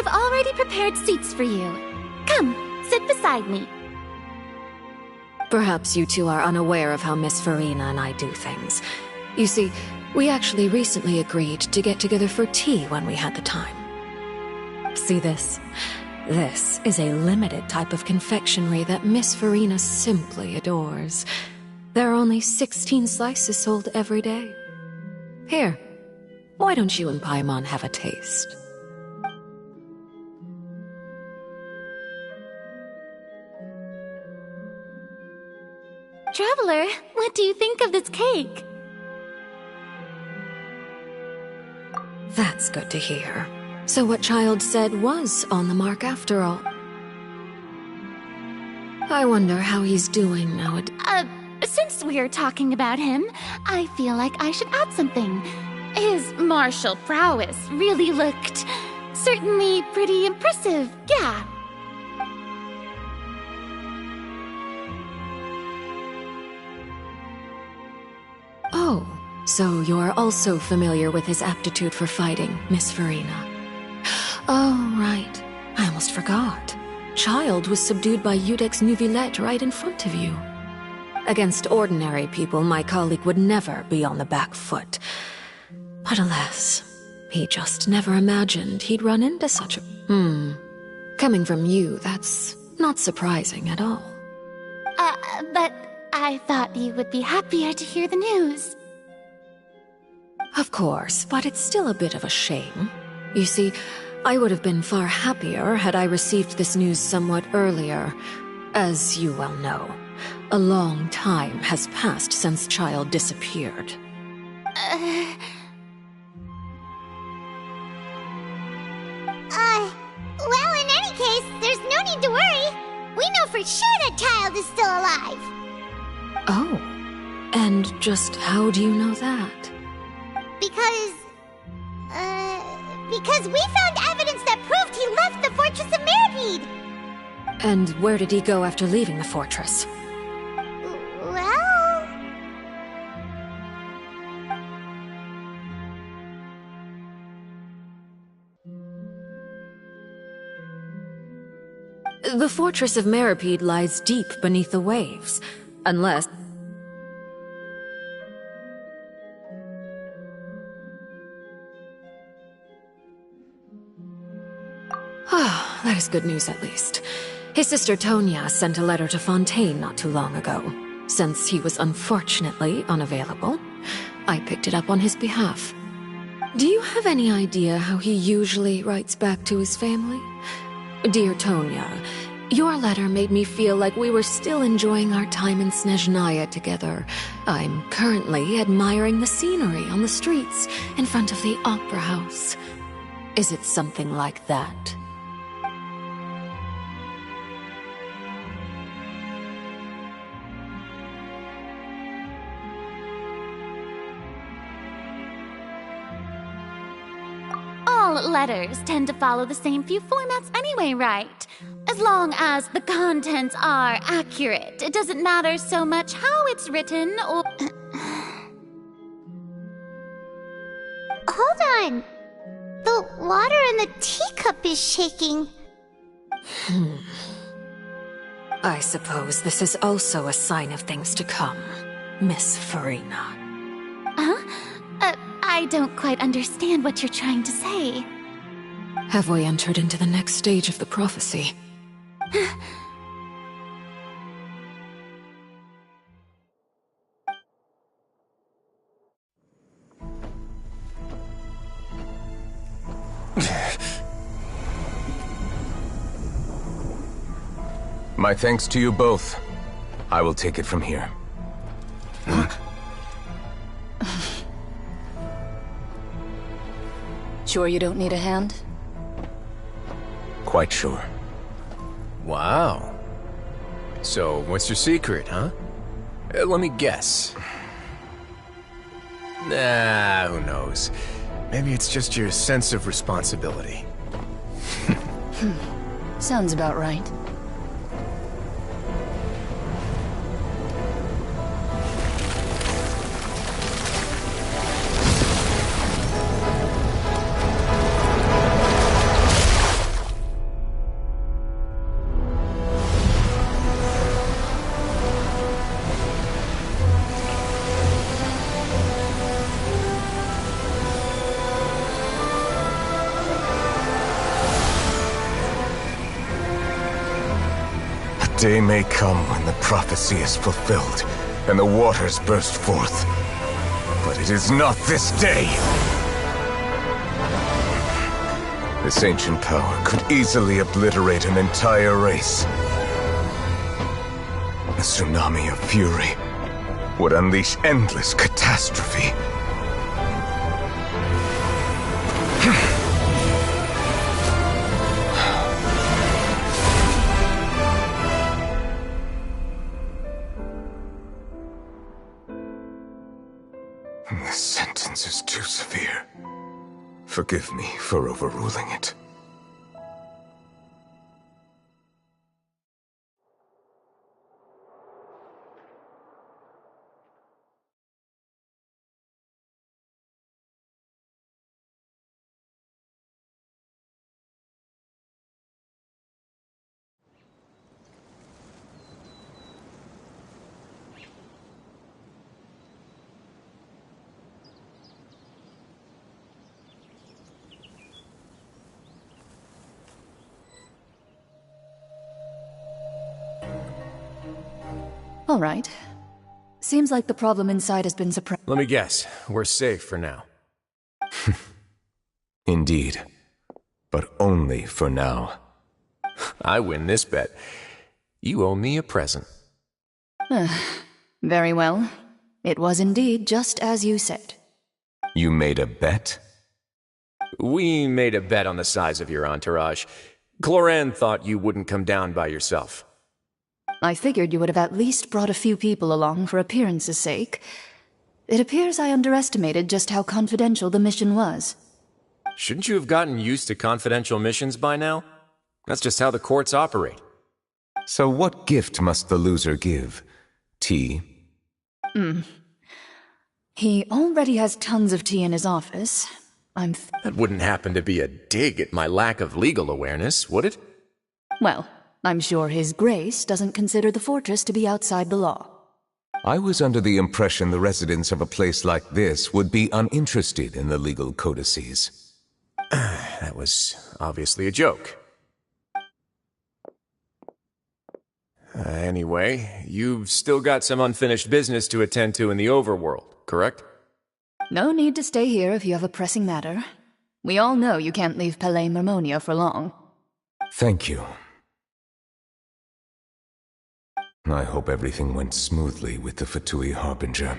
I've already prepared seats for you. Come, sit beside me. Perhaps you two are unaware of how Miss Farina and I do things. You see, we actually recently agreed to get together for tea when we had the time. See this? This is a limited type of confectionery that Miss Farina simply adores. There are only 16 slices sold every day. Here, why don't you and Paimon have a taste? Traveler, what do you think of this cake? That's good to hear. So what Child said was on the mark after all. I wonder how he's doing nowadays. Since we're talking about him, I feel like I should add something. His martial prowess really looked certainly pretty impressive, yeah. Oh, so you're also familiar with his aptitude for fighting, Miss Farina. Oh, right. I almost forgot. Child was subdued by Udex Nuvillette right in front of you. Against ordinary people, my colleague would never be on the back foot. But alas, he just never imagined he'd run into such a... Coming from you, that's not surprising at all. But I thought you would be happier to hear the news. Of course, but it's still a bit of a shame. You see, I would have been far happier had I received this news somewhat earlier. As you well know, a long time has passed since Child disappeared. Well, in any case, there's no need to worry. We know for sure that Child is still alive. Oh, and just how do you know that? Because we found evidence that proved he left the Fortress of Mirapede. And where did he go after leaving the fortress? Well... The Fortress of Mirapede lies deep beneath the waves, unless... Ah, that is good news at least. His sister Tonya sent a letter to Fontaine not too long ago. Since he was unfortunately unavailable, I picked it up on his behalf. Do you have any idea how he usually writes back to his family? Dear Tonya, your letter made me feel like we were still enjoying our time in Snezhnaya together. I'm currently admiring the scenery on the streets in front of the Opera House. Is it something like that? All letters tend to follow the same few formats anyway, right? As long as the contents are accurate, it doesn't matter so much how it's written or... Hold on. The water in the teacup is shaking. I suppose this is also a sign of things to come, Miss Farina. I don't quite understand what you're trying to say. Have we entered into the next stage of the prophecy? My thanks to you both. I will take it from here. Sure you don't need a hand? Quite sure. Wow. So, what's your secret, huh? Let me guess. Nah, who knows? Maybe it's just your sense of responsibility. Sounds about right. day may come when the prophecy is fulfilled, and the waters burst forth. But it is not this day! This ancient power could easily obliterate an entire race. A tsunami of fury would unleash endless catastrophe. This sentence is too severe. Forgive me for overruling it. All right. Seems like the problem inside has been suppressed. Let me guess. We're safe for now. Indeed. But only for now. I win this bet. You owe me a present. Very well. It was indeed just as you said. You made a bet? We made a bet on the size of your entourage. Cloran thought you wouldn't come down by yourself. I figured you would have at least brought a few people along for appearance's sake. It appears I underestimated just how confidential the mission was. Shouldn't you have gotten used to confidential missions by now? That's just how the courts operate. So what gift must the loser give? Tea? He already has tons of tea in his office. That wouldn't happen to be a dig at my lack of legal awareness, would it? Well, I'm sure His Grace doesn't consider the fortress to be outside the law. I was under the impression the residents of a place like this would be uninterested in the legal codices. That was obviously a joke. Anyway, you've still got some unfinished business to attend to in the overworld, correct? No need to stay here if you have a pressing matter. We all know you can't leave Palais Mermonia for long. Thank you. I hope everything went smoothly with the Fatui Harbinger.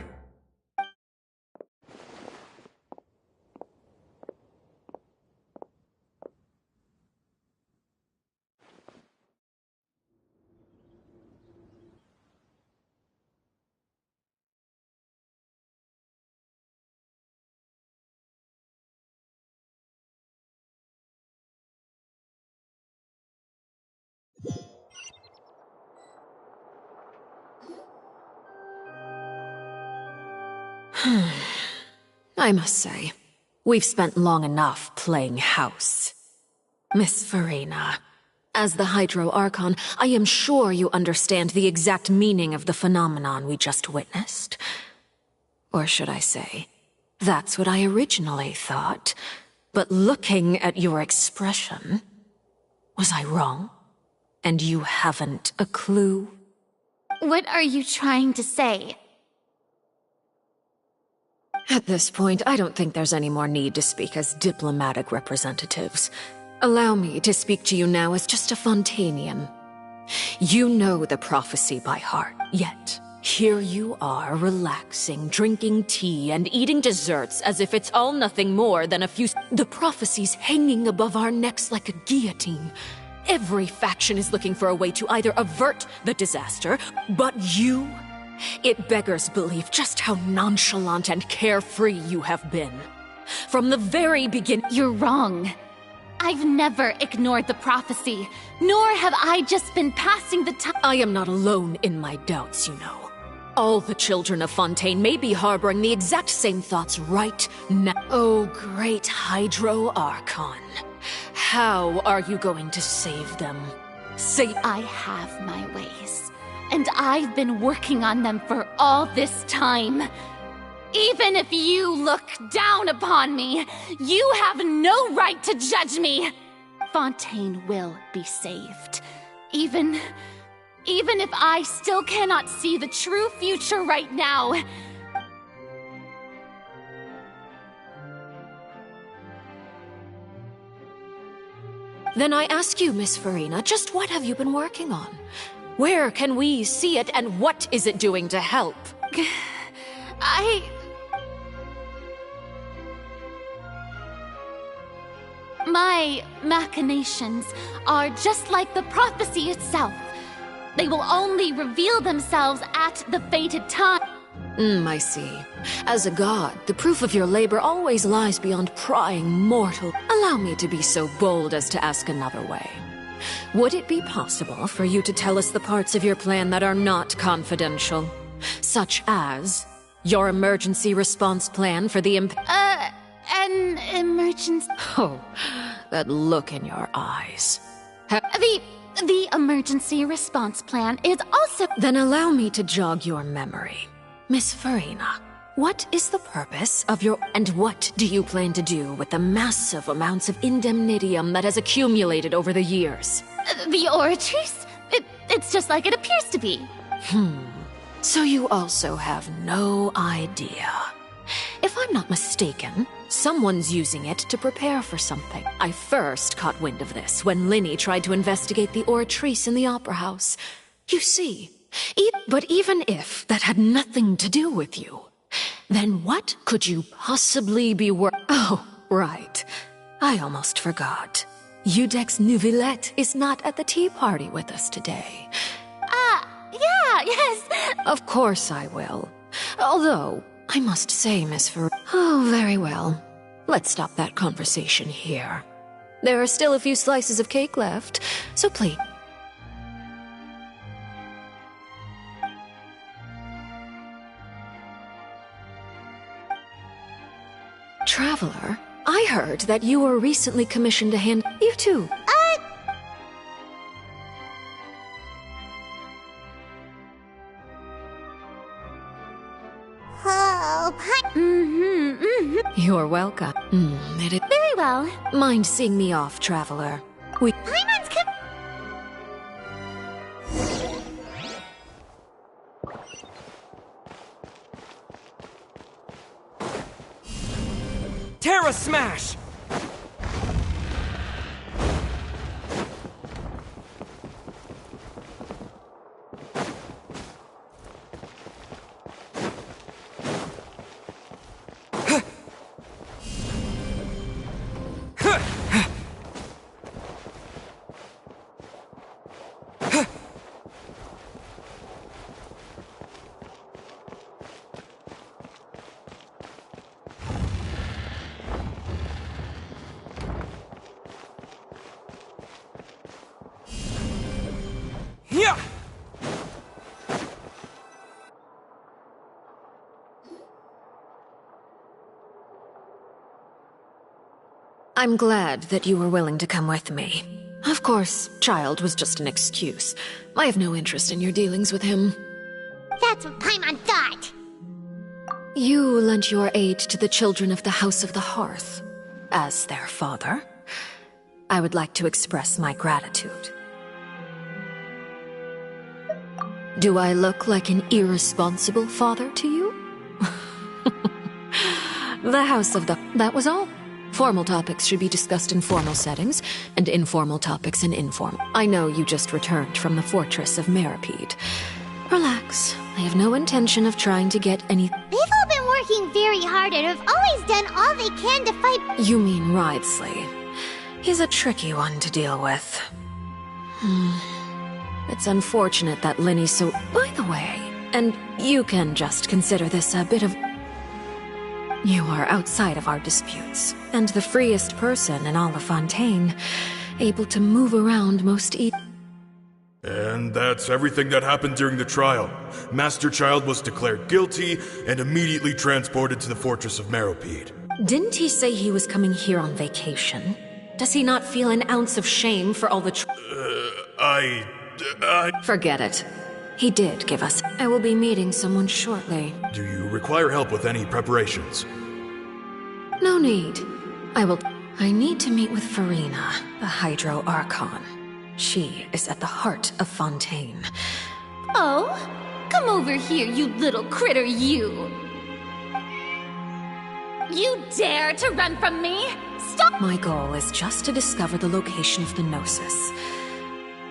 I must say, we've spent long enough playing house. Miss Farina, as the Hydro Archon, I am sure you understand the exact meaning of the phenomenon we just witnessed. Or should I say, that's what I originally thought. But looking at your expression, was I wrong? And you haven't a clue? What are you trying to say? At this point, I don't think there's any more need to speak as diplomatic representatives. Allow me to speak to you now as just a Fontanian. You know the prophecy by heart, yet here you are, relaxing, drinking tea, and eating desserts as if it's all nothing more than a few... The prophecy's hanging above our necks like a guillotine. Every faction is looking for a way to either avert the disaster, but you... It beggars belief just how nonchalant and carefree you have been. From the very beginning... You're wrong. I've never ignored the prophecy, nor have I just been passing the time. I am not alone in my doubts, you know. All the children of Fontaine may be harboring the exact same thoughts right now. Oh, great Hydro Archon. How are you going to save them? I have my ways. And I've been working on them for all this time. Even if you look down upon me, you have no right to judge me. Fontaine will be saved. Even Even if I still cannot see the true future right now. Then I ask you, Miss Farina, just what have you been working on? Where can we see it, and what is it doing to help? My machinations are just like the prophecy itself. They will only reveal themselves at the fated time. I see. As a god, the proof of your labor always lies beyond prying mortal. Allow me to be so bold as to ask another way. Would it be possible for you to tell us the parts of your plan that are not confidential? Such as your emergency response plan for the An emergency... Oh, that look in your eyes. The emergency response plan is also... Then allow me to jog your memory. Miss Farina, what is the purpose of your... And what do you plan to do with the massive amounts of indemnitium that has accumulated over the years? The oratories? It's just like it appears to be. So you also have no idea. If I'm not mistaken, someone's using it to prepare for something. I first caught wind of this when Linny tried to investigate the oratrice in the opera house. You see, but even if that had nothing to do with you, then what could you possibly be Oh, right. I almost forgot. Udex Nouvillette is not at the tea party with us today. Yes. Of course I will. Although, I must say, Miss Oh, very well. Let's stop that conversation here. There are still a few slices of cake left, so please... Traveler, I heard that you were recently commissioned to hand... You too. You're welcome. Very well. Mind seeing me off, Traveler. Paimon's Terra Smash! Yeah! I'm glad that you were willing to come with me. Of course, child was just an excuse. I have no interest in your dealings with him. That's what Paimon thought. You lent your aid to the children of the House of the Hearth. As their father, I would like to express my gratitude. Do I look like an irresponsible father to you? The House of the... That was all. Formal topics should be discussed in formal settings, and informal topics in informal. I know you just returned from the fortress of Meripede. Relax. I have no intention of trying to get any... They've all been working very hard and have always done all they can to fight... You mean Ridesley. He's a tricky one to deal with. It's unfortunate that Linny's so... By the way, and you can just consider this a bit of... You are outside of our disputes, and the freest person in all of Fontaine, able to move around most And that's everything that happened during the trial. Master Child was declared guilty and immediately transported to the Fortress of Meripede. Didn't he say he was coming here on vacation? Does he not feel an ounce of shame for all the Forget it. He did give us... I will be meeting someone shortly. Do you require help with any preparations? No need. I need to meet with Farina, the Hydro Archon. She is at the heart of Fontaine. Oh, come over here, you little critter, you! You dare to run from me? Stop! My goal is just to discover the location of the Gnosis.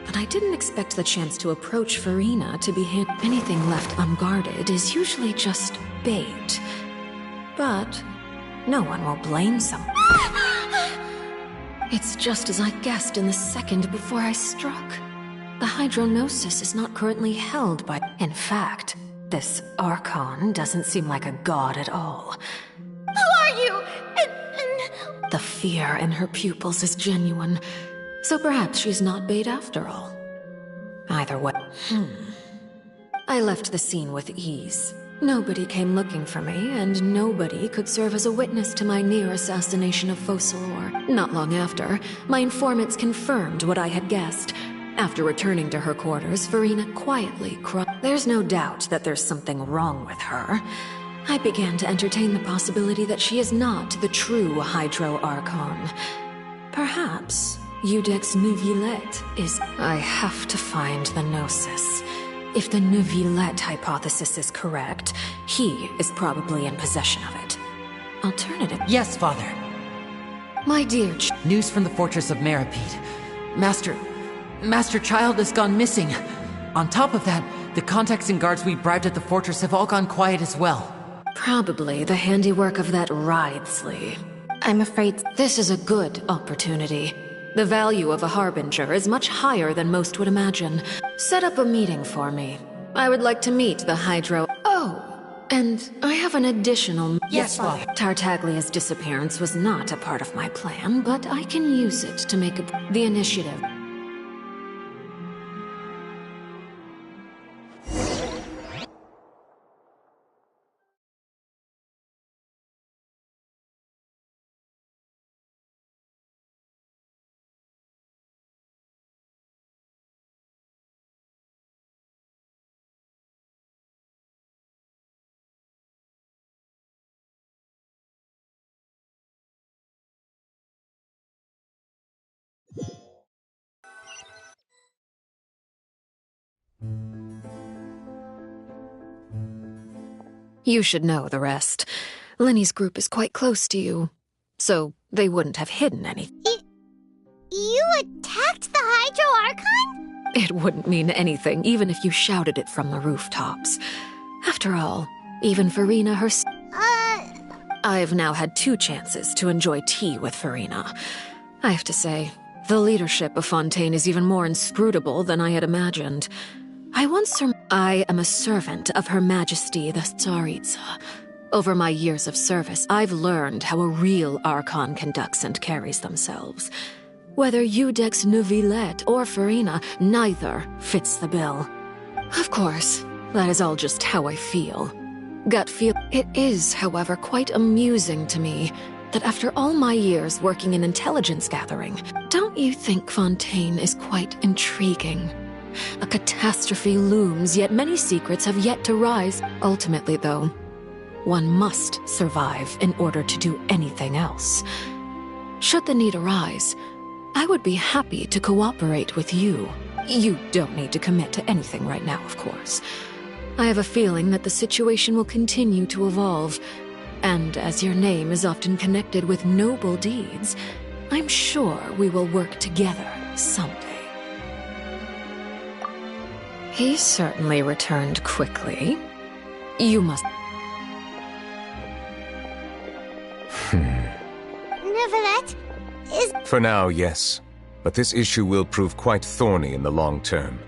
But I didn't expect the chance to approach Farina to be hit. Anything left unguarded is usually just bait. But no one will blame someone. It's just as I guessed in the second before I struck. The Hydrognosis is not currently held by... In fact, this Archon doesn't seem like a god at all. Who are you? The fear in her pupils is genuine, so perhaps she's not bait after all. Either way... I left the scene with ease. Nobody came looking for me, and nobody could serve as a witness to my near assassination of Focalor. Not long after, my informants confirmed what I had guessed. After returning to her quarters, Farina quietly cried. There's no doubt that there's something wrong with her. I began to entertain the possibility that she is not the true Hydro Archon. Perhaps Judex Neuvillette is... I have to find the Gnosis. If the Neuvillette hypothesis is correct, he is probably in possession of it. Alternative... Yes, Father. My dear News from the fortress of Meripede. Master Child has gone missing. On top of that, the contacts and guards we bribed at the fortress have all gone quiet as well. Probably the handiwork of that Ridesley. I'm afraid this is a good opportunity. The value of a Harbinger is much higher than most would imagine. Set up a meeting for me. I would like to meet the Hydro... Oh, and I have an additional... Yes, Father. Tartaglia's disappearance was not a part of my plan, but I can use it to make the initiative. You should know the rest. Lenny's group is quite close to you, so they wouldn't have hidden anything. You attacked the Hydro Archon? It wouldn't mean anything, even if you shouted it from the rooftops. After all, even Farina herself... I've now had 2 chances to enjoy tea with Farina. I have to say, the leadership of Fontaine is even more inscrutable than I had imagined. I am a servant of Her Majesty the Tsaritsa. Over my years of service, I've learned how a real Archon conducts and carries themselves. Whether Judex Neuvillette or Farina, neither fits the bill. Of course, that is all just how I feel. Gut feel. It is, however, quite amusing to me that after all my years working in intelligence gathering, don't you think Fontaine is quite intriguing? A catastrophe looms, yet many secrets have yet to rise. Ultimately, though, one must survive in order to do anything else. Should the need arise, I would be happy to cooperate with you. You don't need to commit to anything right now, of course. I have a feeling that the situation will continue to evolve, and as your name is often connected with noble deeds, I'm sure we will work together someday. He certainly returned quickly. You must... Neuvillette is... For now, yes. But this issue will prove quite thorny in the long term.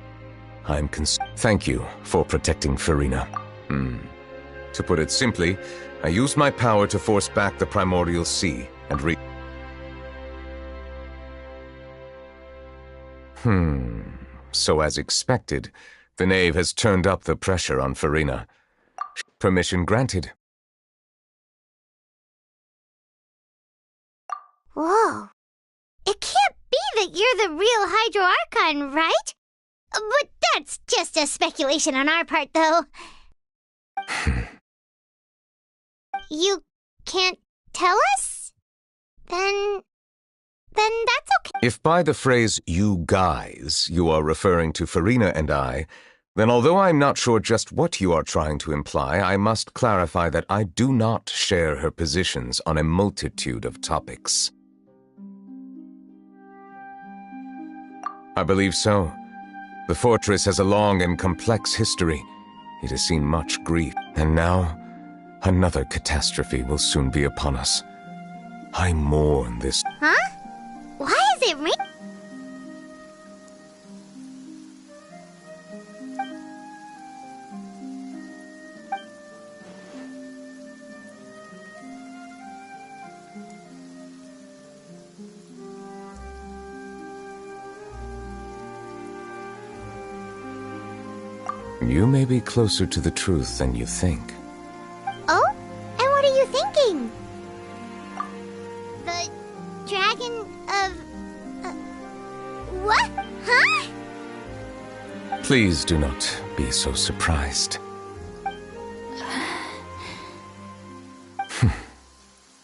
Thank you for protecting Farina. To put it simply, I used my power to force back the Primordial Sea and So as expected, the knave has turned up the pressure on Farina. Permission granted. Whoa. It can't be that you're the real Hydro Archon, right? But that's just a speculation on our part, though. You can't tell us? Then then that's okay. If by the phrase, you guys, you are referring to Farina and I, then although I'm not sure just what you are trying to imply, I must clarify that I do not share her positions on a multitude of topics. I believe so. The fortress has a long and complex history. It has seen much grief, and now another catastrophe will soon be upon us. I mourn this. Huh? Why is it raining? You may be closer to the truth than you think. Oh? And what are you thinking? The dragon of... what? Huh? Please do not be so surprised.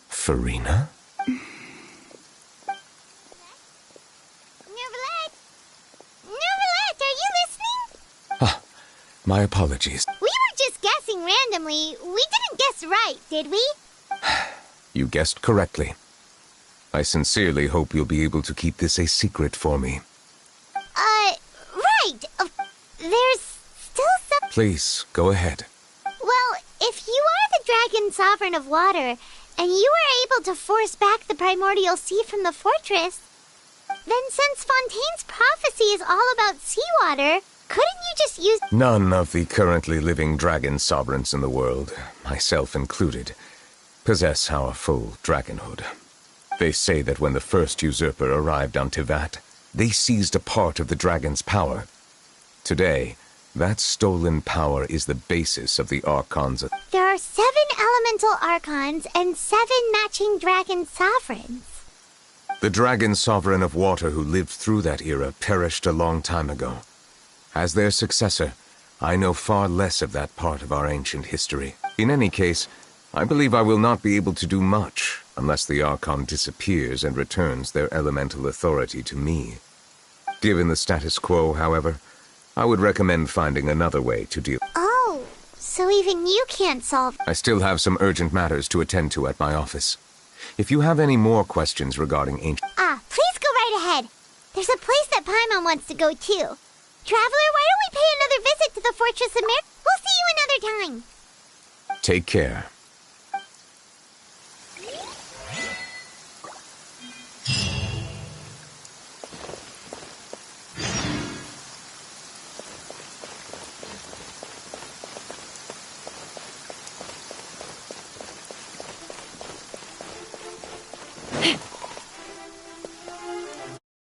Farina? Nervalette, are you listening? My apologies. We were just guessing randomly. We didn't guess right, did we? You guessed correctly. I sincerely hope you'll be able to keep this a secret for me. Right. There's still some... Please, go ahead. Well, if you are the dragon sovereign of water, and you were able to force back the primordial sea from the fortress, then since Fontaine's prophecy is all about seawater, couldn't you just use... None of the currently living dragon sovereigns in the world, myself included, possess our full dragonhood. They say that when the first usurper arrived on Tivat, they seized a part of the dragon's power. Today, that stolen power is the basis of the Archons. There are 7 elemental archons and 7 matching dragon sovereigns. The dragon sovereign of water who lived through that era perished a long time ago. As their successor, I know far less of that part of our ancient history. In any case, I believe I will not be able to do much unless the Archon disappears and returns their elemental authority to me. Given the status quo, however, I would recommend finding another way to deal. Oh, so even you can't solve... I still have some urgent matters to attend to at my office. If you have any more questions regarding ancient... Please go right ahead. There's a place that Paimon wants to go too. Traveler, why don't we pay another visit to the Fortress of We'll see you another time. Take care.